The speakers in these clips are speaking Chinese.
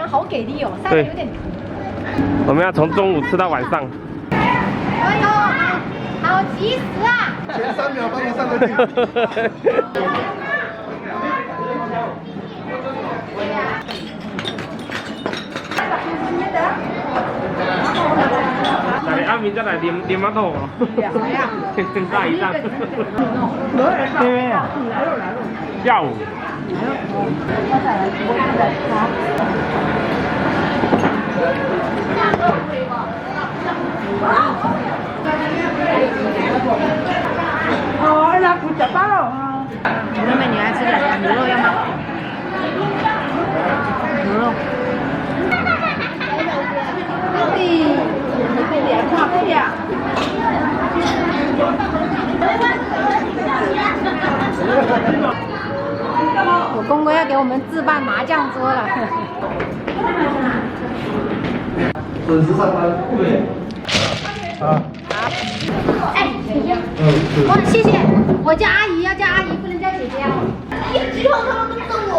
阳好给力哦，晒得有点疼。我们要从中午吃到晚上。哎呦，好及时啊！前3秒帮你上个镜。嚟啱面真係掂乜都好。係啊，大一張。咩咩啊？下午。哦，那不吃饭了。妹妹，你爱吃点牛肉要吗？牛肉。我公公要给我们置办麻将桌了。准时上班。对。啊。哎，哦，谢谢。我叫阿姨，要叫阿姨，不能叫姐姐哦。以后他们都跟我。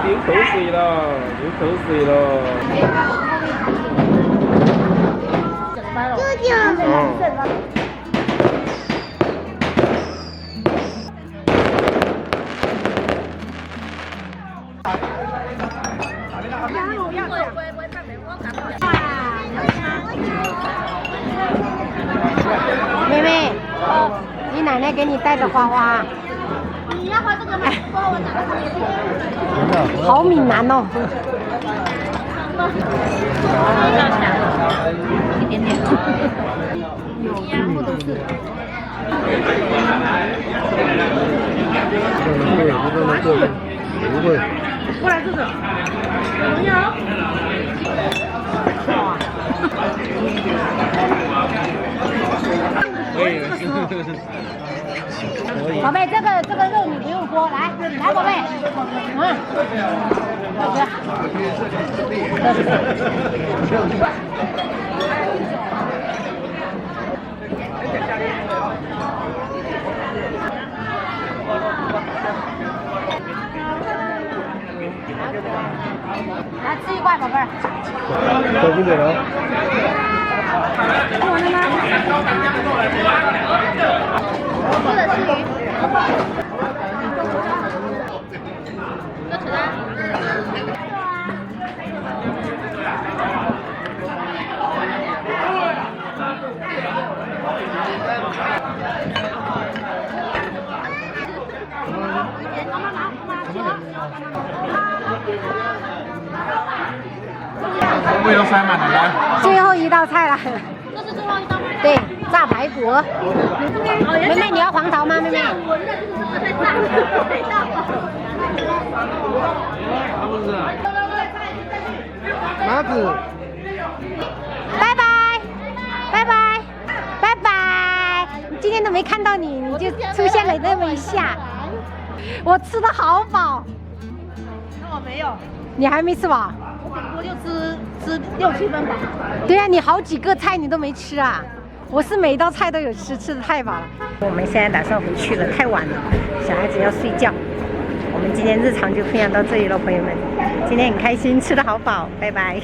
流口水了，流口水了。舅舅。妹妹，你奶奶给你带的花花。你要花这个吗？好闽南哦。一点点。有，全部都是。不会。过来，这个。你好。宝贝，这个肉你不用剥，来，宝贝，来吃一块，宝贝儿。小心点啊！吃完了吗？我做的是鱼。多吃啊！胃都塞满了，来。最后一道菜了。这是最后一道吗？对，炸排骨。妹妹，你要黄桃吗？妹妹。麻子。拜拜，拜拜，拜拜。今天都没看到你，你就出现了那么一下。我吃的好饱。那我没有，你还没吃饱？我就吃6、7分饱。对呀，你好几个菜你都没吃啊。我是每一道菜都有吃，吃的太饱了。我们现在打算回去了，太晚了，小孩子要睡觉。我们今天日常就分享到这里了，朋友们。今天很开心，吃的好饱，拜拜。